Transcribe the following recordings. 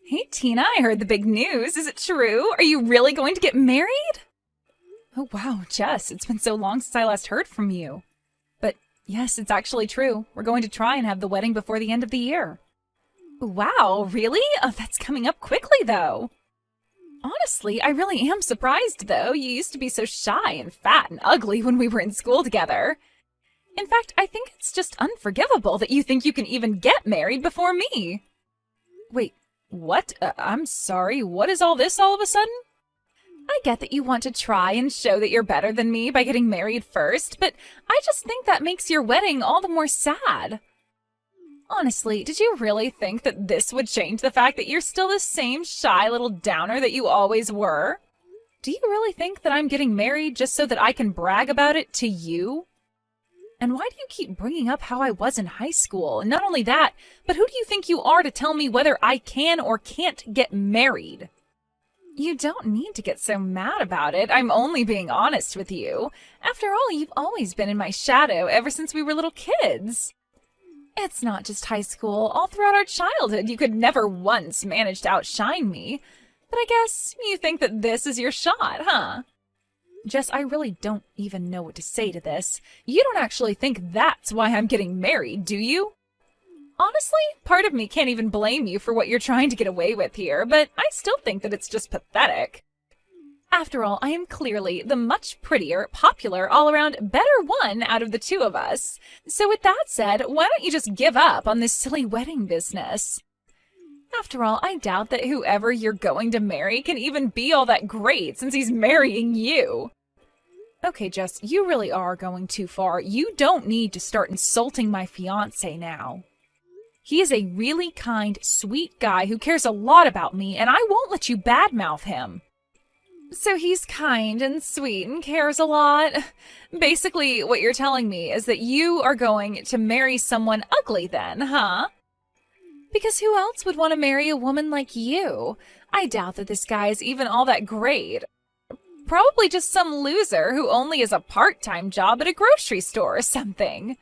Hey Tina, I heard the big news. Is it true? Are you really going to get married? Oh wow, Jess, it's been so long since I last heard from you. But yes, it's actually true. We're going to try and have the wedding before the end of the year. Wow, really? Oh, that's coming up quickly though. Honestly, I really am surprised though. You used to be so shy and fat and ugly when we were in school together. In fact, I think it's just unforgivable that you think you can even get married before me. Wait, what? I'm sorry, what is all this all of a sudden? I get that you want to try and show that you're better than me by getting married first, but I just think that makes your wedding all the more sad. Honestly, did you really think that this would change the fact that you're still the same shy little downer that you always were? Do you really think that I'm getting married just so that I can brag about it to you? And why do you keep bringing up how I was in high school? And not only that, but who do you think you are to tell me whether I can or can't get married? You don't need to get so mad about it. I'm only being honest with you. After all, you've always been in my shadow ever since we were little kids. It's not just high school. All throughout our childhood, you could never once manage to outshine me. But I guess you think that this is your shot, huh? Jess, I really don't even know what to say to this. You don't actually think that's why I'm getting married, do you? Honestly, part of me can't even blame you for what you're trying to get away with here, but I still think that it's just pathetic. After all, I am clearly the much prettier, popular, all-around better one out of the two of us. So with that said, why don't you just give up on this silly wedding business? After all, I doubt that whoever you're going to marry can even be all that great since he's marrying you. Okay, Jess, you really are going too far. You don't need to start insulting my fiancé now. He is a really kind, sweet guy who cares a lot about me, and I won't let you badmouth him. So he's kind and sweet and cares a lot. Basically, what you're telling me is that you are going to marry someone ugly then, huh? Because who else would want to marry a woman like you? I doubt that this guy is even all that great. Probably just some loser who only has a part-time job at a grocery store or something.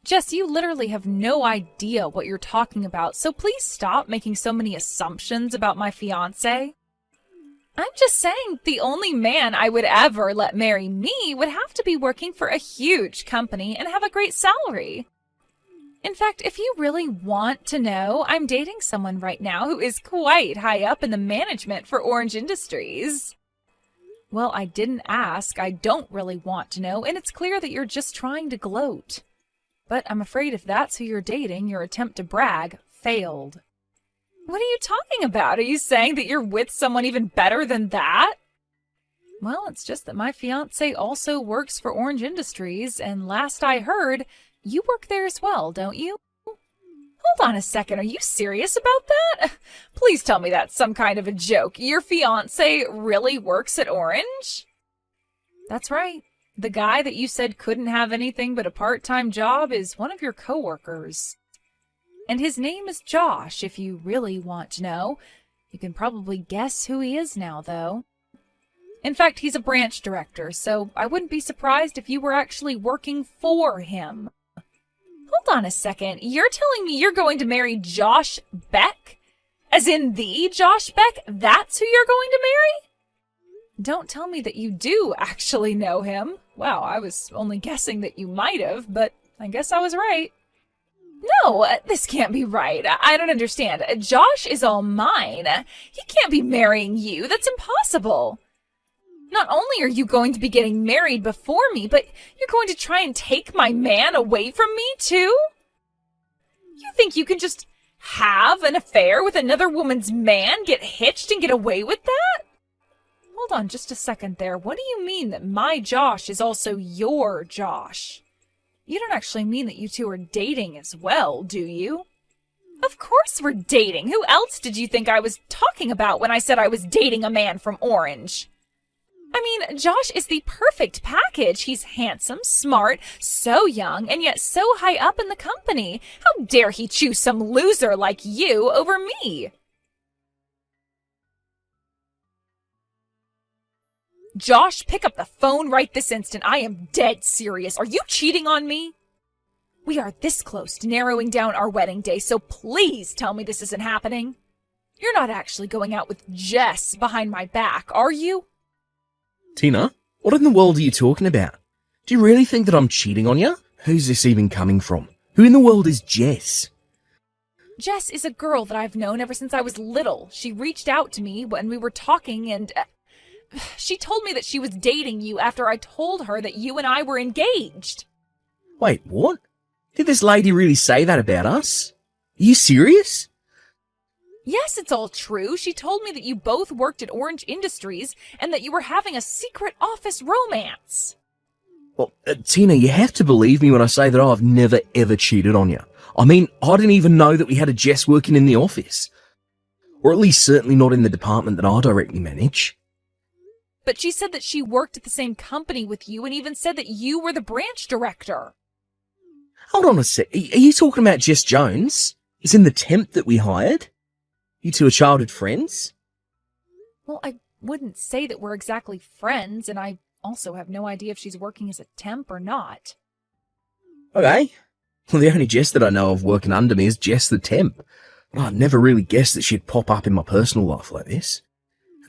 Jess, you literally have no idea what you're talking about, so please stop making so many assumptions about my fiancé. I'm just saying the only man I would ever let marry me would have to be working for a huge company and have a great salary. In fact, if you really want to know, I'm dating someone right now who is quite high up in the management for Orange Industries. Well, I didn't ask, I don't really want to know, and it's clear that you're just trying to gloat. But I'm afraid if that's who you're dating, your attempt to brag failed. What are you talking about? Are you saying that you're with someone even better than that? Well, it's just that my fiancé also works for Orange Industries, and last I heard, you work there as well, don't you? Hold on a second, are you serious about that? Please tell me that's some kind of a joke. Your fiancé really works at Orange? That's right. The guy that you said couldn't have anything but a part-time job is one of your coworkers. And his name is Josh, if you really want to know. You can probably guess who he is now, though. In fact, he's a branch director, so I wouldn't be surprised if you were actually working for him. Hold on a second. You're telling me you're going to marry Josh Beck? As in the Josh Beck? That's who you're going to marry? Don't tell me that you do actually know him. Wow, I was only guessing that you might have, but I guess I was right. No, this can't be right. I don't understand. Josh is all mine. He can't be marrying you. That's impossible. Not only are you going to be getting married before me, but you're going to try and take my man away from me, too? You think you can just have an affair with another woman's man, get hitched, and get away with that? Hold on just a second there. What do you mean that my Josh is also your Josh? You don't actually mean that you two are dating as well, do you? Of course we're dating. Who else did you think I was talking about when I said I was dating a man from Orange? I mean, Josh is the perfect package. He's handsome, smart, so young, and yet so high up in the company. How dare he choose some loser like you over me? Josh, pick up the phone right this instant. I am dead serious. Are you cheating on me? We are this close to narrowing down our wedding day, so please tell me this isn't happening. You're not actually going out with Jess behind my back, are you? Tina, what in the world are you talking about? Do you really think that I'm cheating on you? Who's this even coming from? Who in the world is Jess? Jess is a girl that I've known ever since I was little. She reached out to me when we were talking and she told me that she was dating you after I told her that you and I were engaged. Wait, what? Did this lady really say that about us? Are you serious? Yes, it's all true. She told me that you both worked at Orange Industries and that you were having a secret office romance. Well, Tina, you have to believe me when I say that I've never ever cheated on you. I mean, I didn't even know that we had a Jess working in the office. Or at least certainly not in the department that I directly manage. But she said that she worked at the same company with you and even said that you were the branch director. Hold on a sec. Are you talking about Jess Jones? Is in the temp that we hired? You two are childhood friends? Well, I wouldn't say that we're exactly friends, and I also have no idea if she's working as a temp or not. Okay. Well, the only Jess that I know of working under me is Jess the temp. I'd never really guessed that she'd pop up in my personal life like this.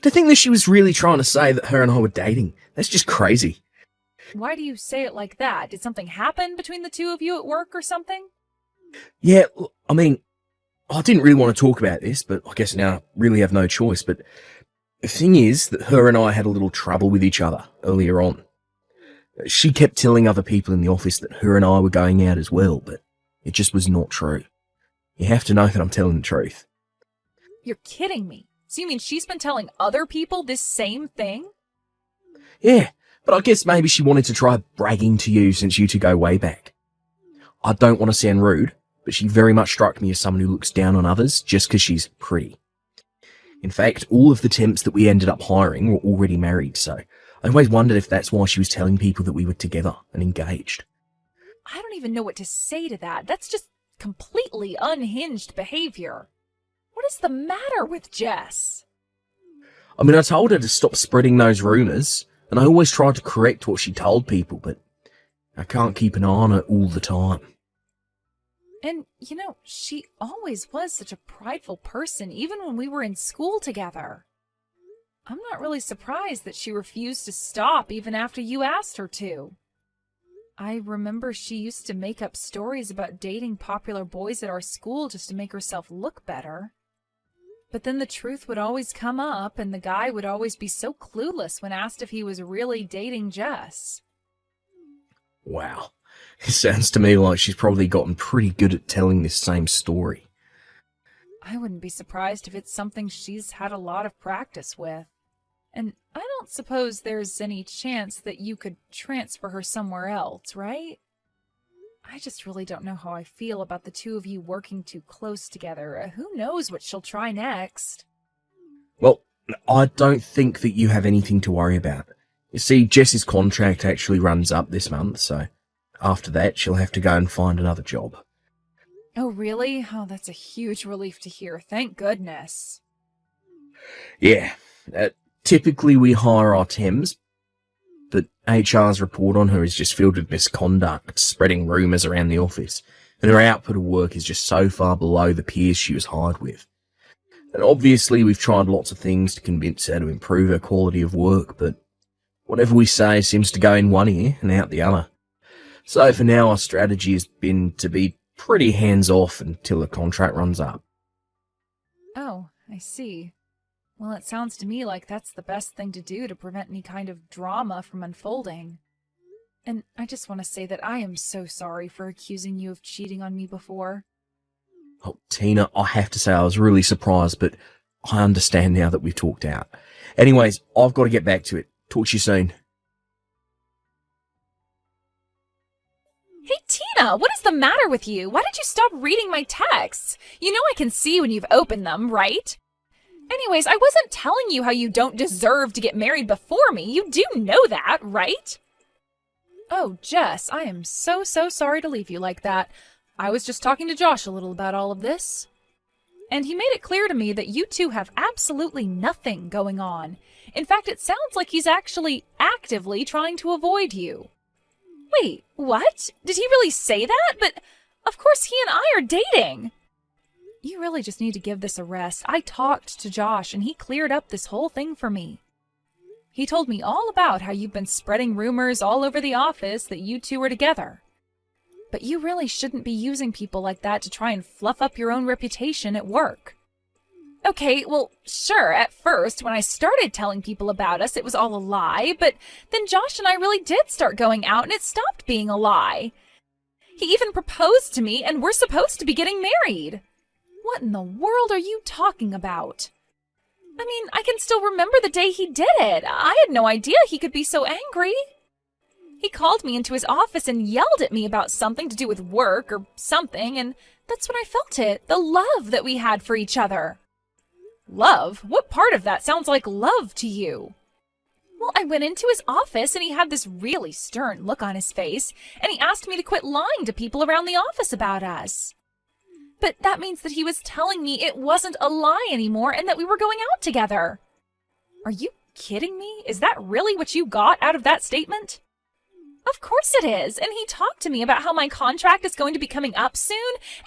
To think that she was really trying to say that her and I were dating, that's just crazy. Why do you say it like that? Did something happen between the two of you at work or something? Yeah, I mean, I didn't really want to talk about this, but I guess now I really have no choice. But the thing is that her and I had a little trouble with each other earlier on. She kept telling other people in the office that her and I were going out as well, but it just was not true. You have to know that I'm telling the truth. You're kidding me. So you mean she's been telling other people this same thing? Yeah, but I guess maybe she wanted to try bragging to you since you two go way back. I don't want to sound rude, but she very much struck me as someone who looks down on others just because she's pretty. In fact, all of the temps that we ended up hiring were already married, so I always wondered if that's why she was telling people that we were together and engaged. I don't even know what to say to that. That's just completely unhinged behavior. What is the matter with Jess? I mean, I told her to stop spreading those rumours, and I always tried to correct what she told people, but I can't keep an eye on her all the time. And, you know, she always was such a prideful person, even when we were in school together. I'm not really surprised that she refused to stop even after you asked her to. I remember she used to make up stories about dating popular boys at our school just to make herself look better. But then the truth would always come up, and the guy would always be so clueless when asked if he was really dating Jess. Wow. It sounds to me like she's probably gotten pretty good at telling this same story. I wouldn't be surprised if it's something she's had a lot of practice with. And I don't suppose there's any chance that you could transfer her somewhere else, right? I just really don't know how I feel about the two of you working too close together. Who knows what she'll try next? Well, I don't think that you have anything to worry about. You see, Jess's contract actually runs up this month, so after that she'll have to go and find another job. Oh, really? Oh, that's a huge relief to hear. Thank goodness. Yeah, typically we hire our temps, but HR's report on her is just filled with misconduct, spreading rumours around the office, and her output of work is just so far below the peers she was hired with. And obviously we've tried lots of things to convince her to improve her quality of work, but whatever we say seems to go in one ear and out the other. So for now our strategy has been to be pretty hands-off until the contract runs up. Oh, I see. Well, it sounds to me like that's the best thing to do to prevent any kind of drama from unfolding. And I just want to say that I am so sorry for accusing you of cheating on me before. Oh, Tina, I have to say I was really surprised, but I understand now that we've talked out. Anyways, I've got to get back to it. Talk to you soon. Hey, Tina, what is the matter with you? Why did you stop reading my texts? You know I can see when you've opened them, right? Anyways, I wasn't telling you how you don't deserve to get married before me. You do know that, right? Oh, Jess, I am so sorry to leave you like that. I was just talking to Josh a little about all of this. And he made it clear to me that you two have absolutely nothing going on. In fact, it sounds like he's actually actively trying to avoid you. Wait, what? Did he really say that? But of course he and I are dating. You really just need to give this a rest. I talked to Josh, and he cleared up this whole thing for me. He told me all about how you've been spreading rumors all over the office that you two were together. But you really shouldn't be using people like that to try and fluff up your own reputation at work. Okay, well, sure, at first, when I started telling people about us, it was all a lie, but then Josh and I really did start going out, and it stopped being a lie. He even proposed to me, and we're supposed to be getting married. What in the world are you talking about? I mean, I can still remember the day he did it. I had no idea he could be so angry. He called me into his office and yelled at me about something to do with work or something, and that's when I felt it, the love that we had for each other. Love? What part of that sounds like love to you? Well, I went into his office and he had this really stern look on his face, and he asked me to quit lying to people around the office about us. But that means that he was telling me it wasn't a lie anymore and that we were going out together. Are you kidding me? Is that really what you got out of that statement? Of course it is, and he talked to me about how my contract is going to be coming up soon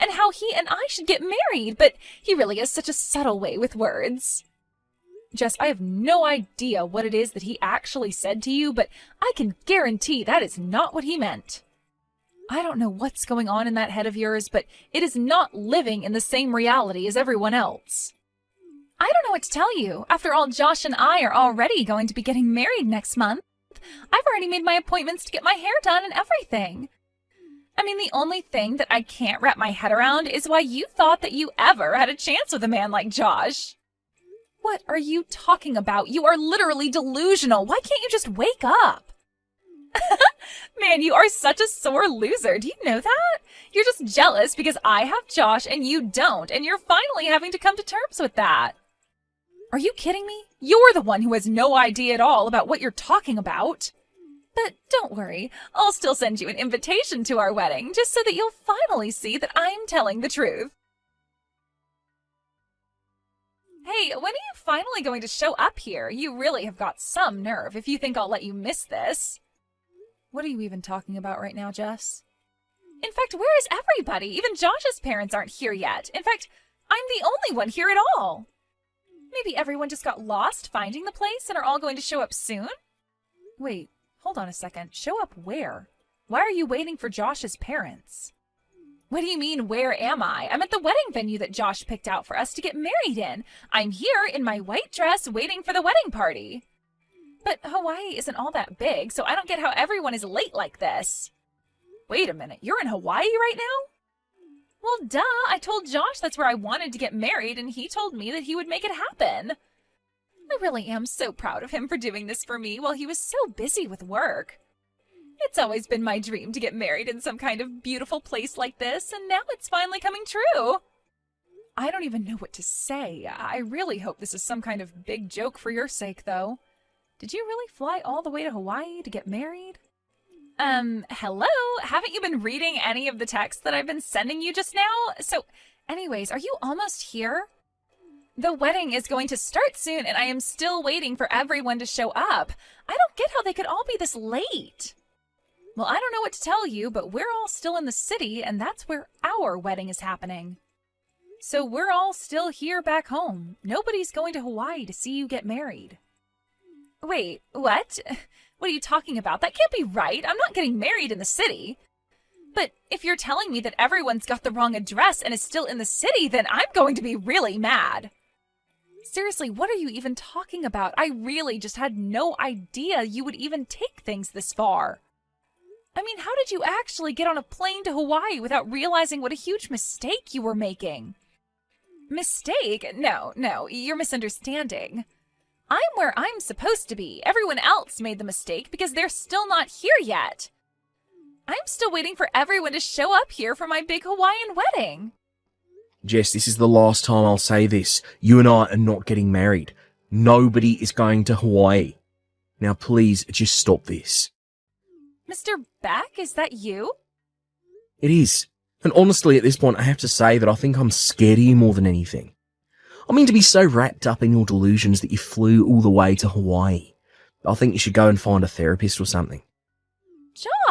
and how he and I should get married, but he really has such a subtle way with words. Jess, I have no idea what it is that he actually said to you, but I can guarantee that is not what he meant. I don't know what's going on in that head of yours, but it is not living in the same reality as everyone else. I don't know what to tell you. After all, Josh and I are already going to be getting married next month. I've already made my appointments to get my hair done and everything. I mean, the only thing that I can't wrap my head around is why you thought that you ever had a chance with a man like Josh. What are you talking about? You are literally delusional. Why can't you just wake up? Man, you are such a sore loser. Do you know that? You're just jealous because I have Josh and you don't, and you're finally having to come to terms with that. Are you kidding me? You're the one who has no idea at all about what you're talking about. But don't worry, I'll still send you an invitation to our wedding, just so that you'll finally see that I'm telling the truth. Hey, when are you finally going to show up here? You really have got some nerve if you think I'll let you miss this. What are you even talking about right now, Jess? In fact, where is everybody? Even Josh's parents aren't here yet. In fact, I'm the only one here at all. Maybe everyone just got lost finding the place and are all going to show up soon? Wait, hold on a second. Show up where? Why are you waiting for Josh's parents? What do you mean, where am I? I'm at the wedding venue that Josh picked out for us to get married in. I'm here in my white dress waiting for the wedding party. But Hawaii isn't all that big, so I don't get how everyone is late like this. Wait a minute, you're in Hawaii right now? Well, duh, I told Josh that's where I wanted to get married, and he told me that he would make it happen. I really am so proud of him for doing this for me while he was so busy with work. It's always been my dream to get married in some kind of beautiful place like this, and now it's finally coming true. I don't even know what to say. I really hope this is some kind of big joke for your sake, though. Did you really fly all the way to Hawaii to get married? Hello? Haven't you been reading any of the texts that I've been sending you just now? So, anyways, are you almost here? The wedding is going to start soon, and I am still waiting for everyone to show up. I don't get how they could all be this late. Well, I don't know what to tell you, but we're all still in the city, and that's where our wedding is happening. So we're all still here back home. Nobody's going to Hawaii to see you get married. Wait, what? What are you talking about? That can't be right. I'm not getting married in the city. But if you're telling me that everyone's got the wrong address and is still in the city, then I'm going to be really mad. Seriously, what are you even talking about? I really just had no idea you would even take things this far. I mean, how did you actually get on a plane to Hawaii without realizing what a huge mistake you were making? Mistake? No, you're misunderstanding. I'm where I'm supposed to be. Everyone else made the mistake because they're still not here yet. I'm still waiting for everyone to show up here for my big Hawaiian wedding. Jess, this is the last time I'll say this. You and I are not getting married. Nobody is going to Hawaii. Now please, just stop this. Mr. Beck, is that you? It is. And honestly, at this point, I have to say that I think I'm scared of you more than anything. I mean, to be so wrapped up in your delusions that you flew all the way to Hawaii. I think you should go and find a therapist or something.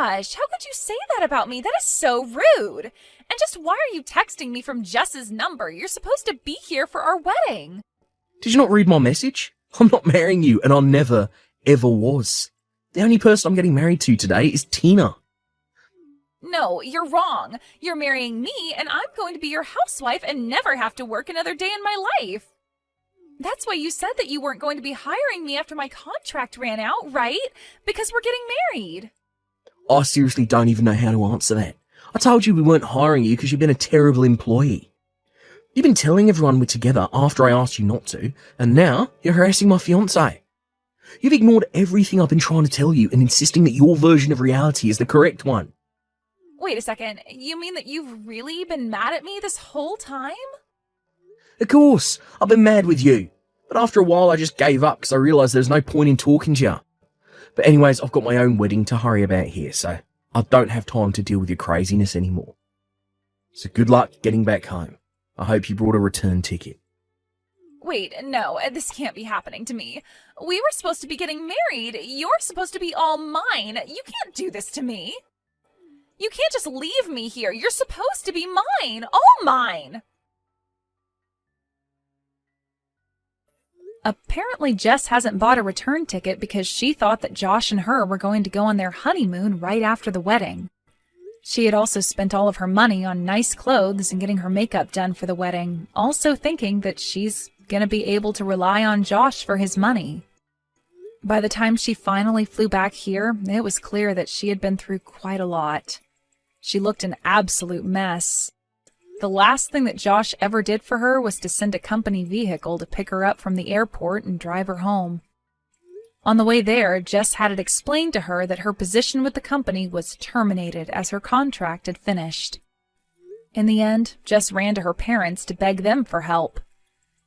Josh, how could you say that about me? That is so rude. And just why are you texting me from Jess's number? You're supposed to be here for our wedding. Did you not read my message? I'm not marrying you, and I never, ever was. The only person I'm getting married to today is Tina. No, you're wrong. You're marrying me, and I'm going to be your housewife and never have to work another day in my life. That's why you said that you weren't going to be hiring me after my contract ran out, right? Because we're getting married. I seriously don't even know how to answer that. I told you we weren't hiring you because you've been a terrible employee. You've been telling everyone we're together after I asked you not to, and now you're harassing my fiancé. You've ignored everything I've been trying to tell you and insisting that your version of reality is the correct one. Wait a second. You mean that you've really been mad at me this whole time? Of course, I've been mad with you. But after a while I just gave up because I realised there's no point in talking to you. But anyways, I've got my own wedding to hurry about here, so I don't have time to deal with your craziness anymore. So good luck getting back home. I hope you brought a return ticket. Wait, no, this can't be happening to me. We were supposed to be getting married. You're supposed to be all mine. You can't do this to me. You can't just leave me here. You're supposed to be mine, all mine. Apparently, Jess hasn't bought a return ticket because she thought that Josh and her were going to go on their honeymoon right after the wedding. She had also spent all of her money on nice clothes and getting her makeup done for the wedding, also thinking that she's going to be able to rely on Josh for his money. By the time she finally flew back here, it was clear that she had been through quite a lot. She looked an absolute mess. The last thing that Josh ever did for her was to send a company vehicle to pick her up from the airport and drive her home. On the way there, Jess had it explained to her that her position with the company was terminated as her contract had finished. In the end, Jess ran to her parents to beg them for help.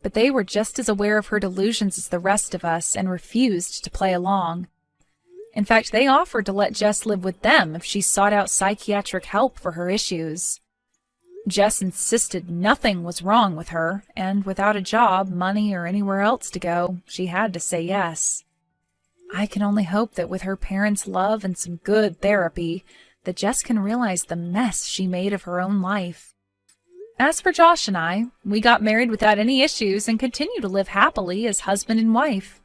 But they were just as aware of her delusions as the rest of us and refused to play along. In fact, they offered to let Jess live with them if she sought out psychiatric help for her issues. Jess insisted nothing was wrong with her, and without a job, money, or anywhere else to go, she had to say yes. I can only hope that with her parents' love and some good therapy, that Jess can realize the mess she made of her own life. As for Josh and I, we got married without any issues and continue to live happily as husband and wife.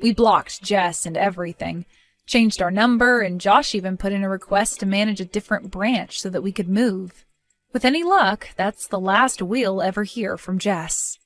We blocked Jess and everything, changed our number, and Josh even put in a request to manage a different branch so that we could move. With any luck, that's the last we'll ever hear from Jess.